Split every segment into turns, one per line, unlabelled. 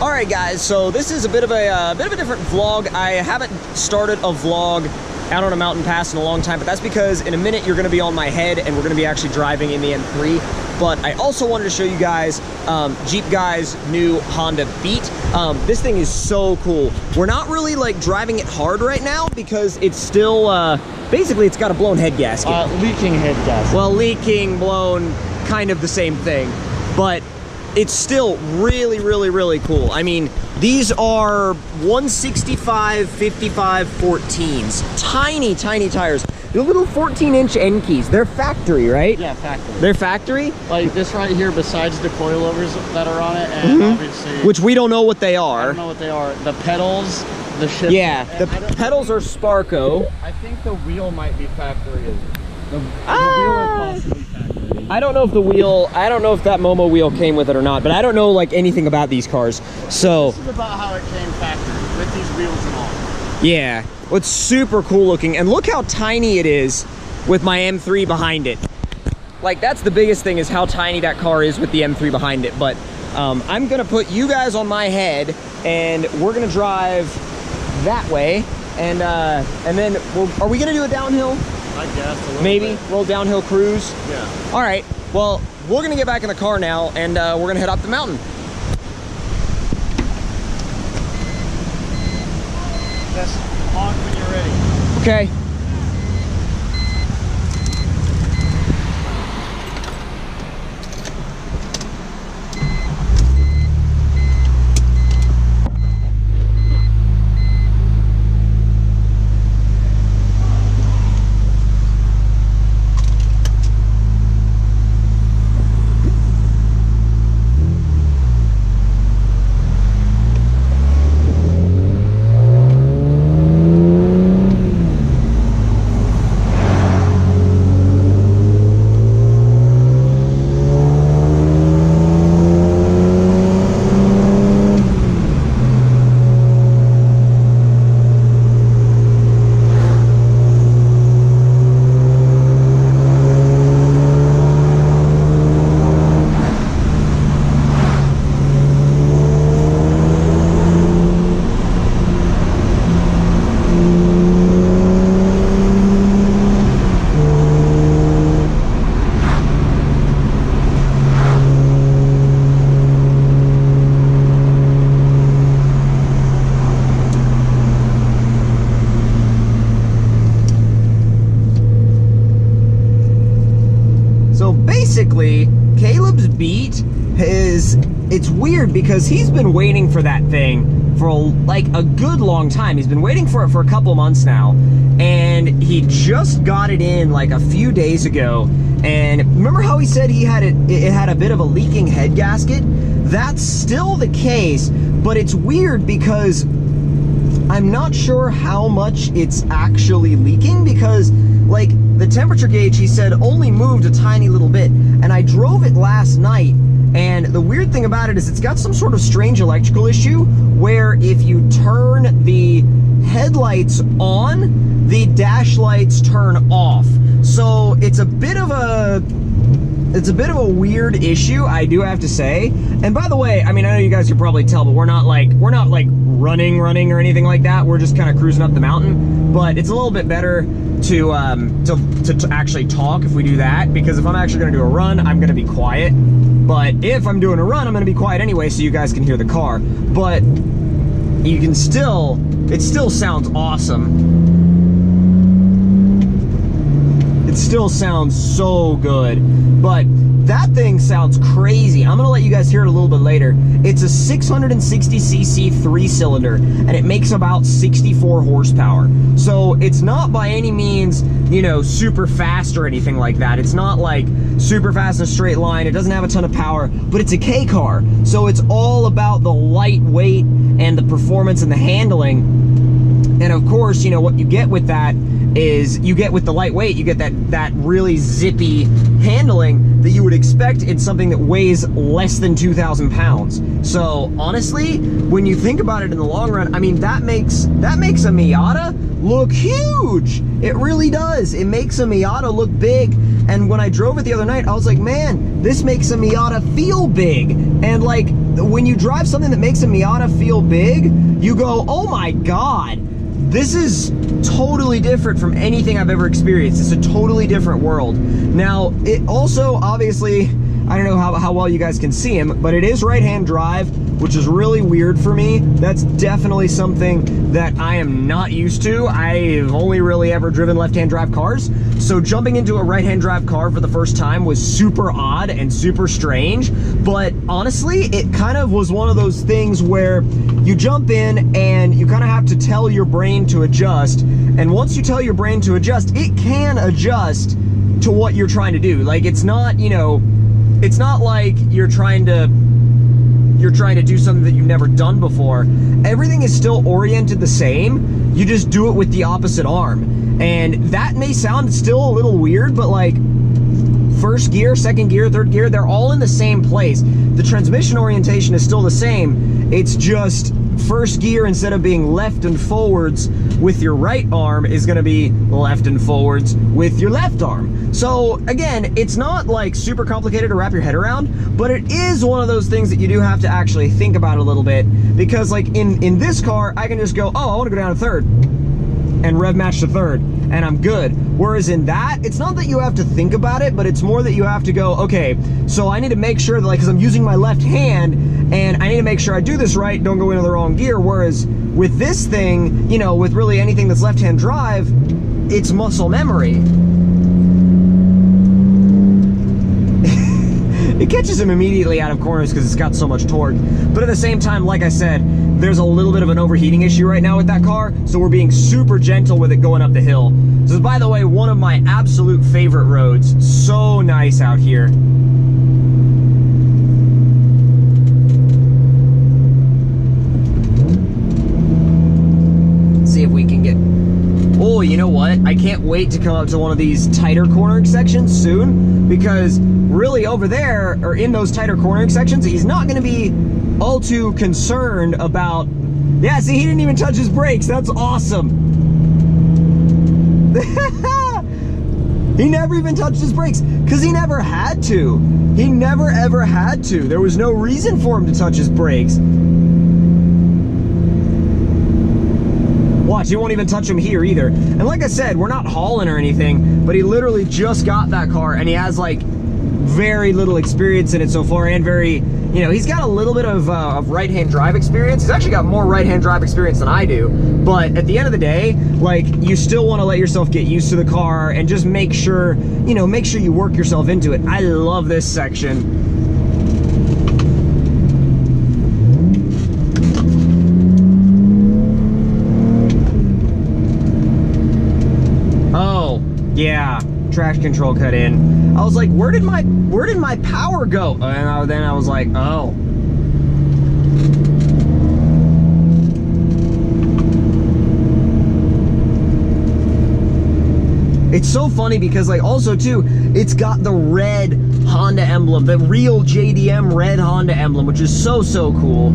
All right, guys. So this is a bit of a different vlog. I haven't started a vlog out on a mountain pass in a long time, but that's because in a minute you're going to be on my head and we're going to be actually driving in the M3. But I also wanted to show you guys JeepGuy's new Honda Beat. This thing is so cool. We're not really like driving it hard right now because it's still basically it's got a blown head gasket.
Leaking head gasket.
Well, leaking, blown, kind of the same thing, but it's still really, really, really cool. I mean, these are 165 55 14s. Tiny, tiny tires. The little 14-inch end keys. They're factory, right?
Yeah, factory.
They're factory?
Like this right here, besides the coilovers that are on it, and obviously...
Which we don't know what they are.
I don't know what they are. The pedals, the shift...
Yeah, the pedals are Sparco.
I think the wheel might be factory. The wheel is possibly factory.
I don't know if the wheel, I don't know if that Momo wheel came with it or not, but I don't know like anything about these cars. So...
This is about how it came factory, with these wheels and all.
Yeah, well, it's super cool looking, and look how tiny it is with my M3 behind it. Like, that's the biggest thing, is how tiny that car is with the M3 behind it. But I'm gonna put you guys on my head, and we're gonna drive that way, and then are we gonna do a downhill?
I guess a little
maybe
bit.
Little downhill cruise.
Yeah.
All right. Well, we're gonna get back in the car now, and we're gonna head up the mountain.
Just honk when you're ready.
Okay. Basically, Caleb's Beat it's weird because he's been waiting for that thing for like a good long time. He's been waiting for it for a couple months now, and he just got it in like a few days ago. And remember how he said he had it had a bit of a leaking head gasket? That's still the case, but it's weird because I'm not sure how much it's actually leaking, because like the temperature gauge, he said, only moved a tiny little bit, and I drove it last night, and the weird thing about it is it's got some sort of strange electrical issue where if you turn the headlights on, the dash lights turn off. So it's a bit of a weird issue, I do have to say. And by the way, I mean, I know you guys can probably tell, but we're not like running or anything like that. We're just kind of cruising up the mountain. But it's a little bit better to actually talk if we do that, because if I'm actually going to do a run, I'm going to be quiet. But if I'm doing a run, I'm going to be quiet anyway, so you guys can hear the car. But you can still, it still sounds awesome. It still sounds so good. But that thing sounds crazy. I'm gonna let you guys hear it a little bit later. It's a 660cc 3-cylinder, and it makes about 64 horsepower. So it's not by any means, you know, super fast or anything like that. It's not like super fast in a straight line. It doesn't have a ton of power, but it's a K car. So it's all about the lightweight and the performance and the handling. And of course, you know, what you get with that is you get with the lightweight, you get that really zippy handling that you would expect in something that weighs less than 2,000 pounds. So honestly, when you think about it in the long run, I mean, that makes a Miata look huge. It really does. It makes a Miata look big. And when I drove it the other night, I was like, man, this makes a Miata feel big. And like, when you drive something that makes a Miata feel big, you go, oh my God, this is totally different from anything I've ever experienced. It's a totally different world. Now, it also, obviously, I don't know how well you guys can see him, but it is right-hand drive, which is really weird for me. That's definitely something that I am not used to. I've only really ever driven left-hand drive cars, so jumping into a right-hand drive car for the first time was super odd and super strange, but honestly, it kind of was one of those things where you jump in and you kind of have to tell your brain to adjust, and once you tell your brain to adjust, it can adjust to what you're trying to do. Like, it's not, you know, it's not like you're trying to do something that you've never done before. Everything is still oriented the same. You just do it with the opposite arm. And that may sound still a little weird, but like first gear, second gear, third gear, they're all in the same place. The transmission orientation is still the same. It's just first gear, instead of being left and forwards with your right arm, is going to be left and forwards with your left arm. So again, it's not like super complicated to wrap your head around, but it is one of those things that you do have to actually think about a little bit, because like in this car, I can just go, oh, I want to go down to third and rev match to third, and I'm good. Whereas in that, it's not that you have to think about it, but it's more that you have to go, okay, so I need to make sure that, like, because I'm using my left hand, and I need to make sure I do this right, don't go into the wrong gear. Whereas with this thing, you know, with really anything that's left-hand drive, it's muscle memory. It catches him immediately out of corners because it's got so much torque. But at the same time, like I said, there's a little bit of an overheating issue right now with that car, so we're being super gentle with it going up the hill. This is, by the way, one of my absolute favorite roads. So nice out here. See if we can get... Oh, you know what? I can't wait to come up to one of these tighter cornering sections soon, because really over there, or in those tighter cornering sections, he's not going to be all too concerned about... Yeah, see, he didn't even touch his brakes. That's awesome. He never even touched his brakes, because he never had to. He never ever had to. There was no reason for him to touch his brakes. Watch, he won't even touch him here either. And like I said, we're not hauling or anything, but he literally just got that car, and he has like very little experience in it so far, and very, you know, he's got a little bit of right-hand drive experience. He's actually got more right-hand drive experience than I do, but at the end of the day, like, you still want to let yourself get used to the car and just make sure, you know, make sure you work yourself into it. I love this section. Yeah, traction control cut in. I was like, where did my power go? And then I was like, oh. It's so funny because, like, also too, it's got the red Honda emblem, the real JDM red Honda emblem, which is so cool.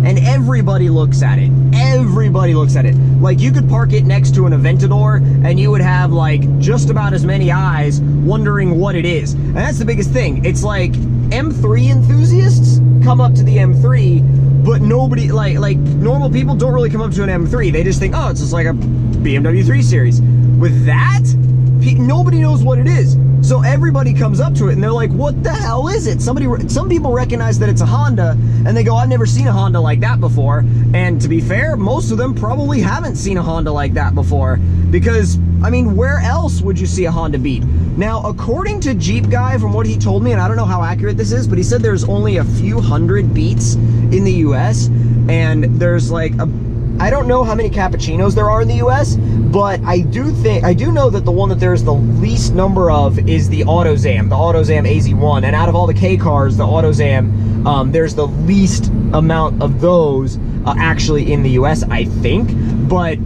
And everybody looks at it. Everybody looks at it. Like, you could park it next to an Aventador and you would have like just about as many eyes wondering what it is. And that's the biggest thing. It's like M3 enthusiasts come up to the M3, but nobody, like normal people don't really come up to an M3. They just think, oh, it's just like a BMW 3 Series. With that, nobody knows what it is. So everybody comes up to it and they're like, what the hell is it? Some people recognize that it's a Honda and they go, I've never seen a Honda like that before. And to be fair, most of them probably haven't seen a Honda like that before, because, I mean, where else would you see a Honda Beat? Now, according to Jeep Guy, from what he told me, and I don't know how accurate this is, but he said there's only a few hundred Beats in the US, and there's like I don't know how many cappuccinos there are in the US, but I do know that the one that there's the least number of is the AutoZam AZ1, and out of all the K cars, the AutoZam, there's the least amount of those actually in the US, I think. But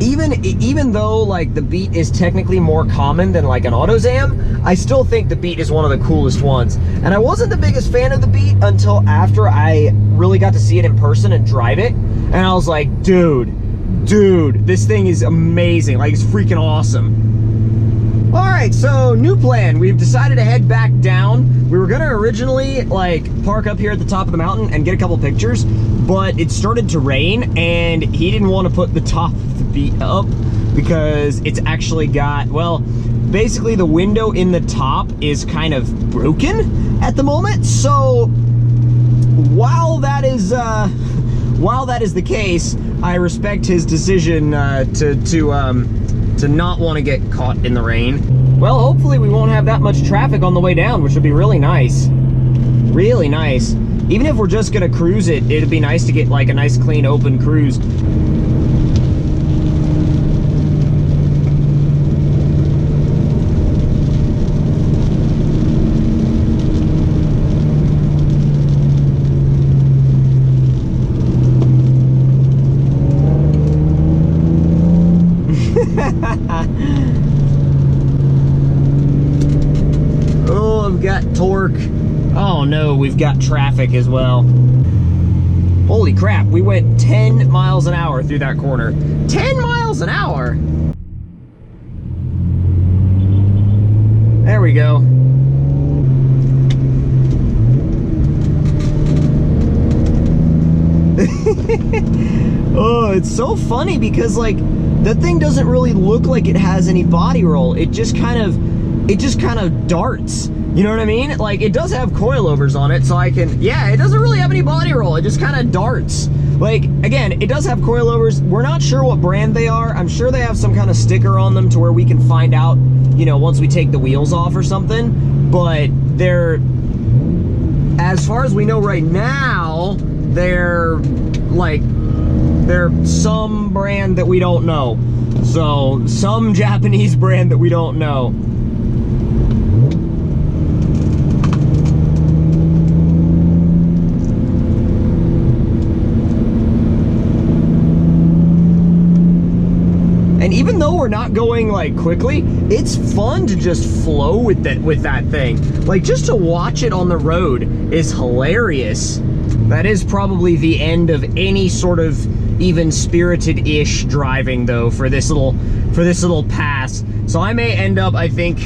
even though like the Beat is technically more common than like an AutoZam, I still think the Beat is one of the coolest ones. And I wasn't the biggest fan of the Beat until after I really got to see it in person and drive it. And I was like, dude, this thing is amazing. Like, it's freaking awesome. All right, so new plan. We've decided to head back down. We were gonna originally like park up here at the top of the mountain and get a couple pictures, but it started to rain and he didn't want to put the top of the beat up because it's actually got, well, basically the window in the top is kind of broken at the moment. So while that is the case, I respect his decision to not want to get caught in the rain. Well, hopefully we won't have that much traffic on the way down, which would be really nice. Really nice. Even if we're just gonna cruise it, it'd be nice to get like a nice clean open cruise. Oh, I've got torque. Oh no, we've got traffic as well. Holy crap, we went 10 miles an hour through that corner. 10 miles an hour? There we go. Oh, it's so funny because like that thing doesn't really look like it has any body roll. It just kind of darts. You know what I mean? Like it does have coilovers on it, so I can, yeah, it doesn't really have any body roll. It just kind of darts. Like, again, it does have coilovers. We're not sure what brand they are. I'm sure they have some kind of sticker on them to where we can find out, you know, once we take the wheels off or something. But they're, as far as we know right now, they're some brand that we don't know. So, some Japanese brand that we don't know. And even though we're not going like quickly, it's fun to just flow with that thing. Like just to watch it on the road is hilarious. That is probably the end of any sort of even spirited-ish driving though for this little pass. So I may end up, I think,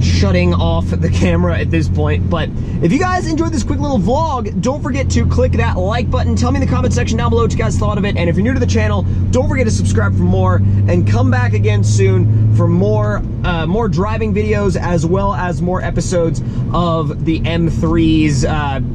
shutting off the camera at this point. But if you guys enjoyed this quick little vlog, don't forget to click that like button. Tell me in the comment section down below what you guys thought of it. And if you're new to the channel, don't forget to subscribe for more and come back again soon for more driving videos as well as more episodes of the M3's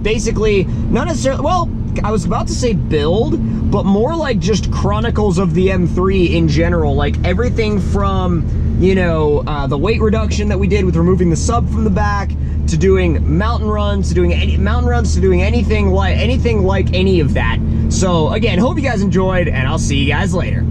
basically not necessarily, well, I was about to say build, but more like just chronicles of the M3 in general, like everything from, you know, the weight reduction that we did with removing the sub from the back, to doing mountain runs, to doing anything like any of that. So again, hope you guys enjoyed, and I'll see you guys later.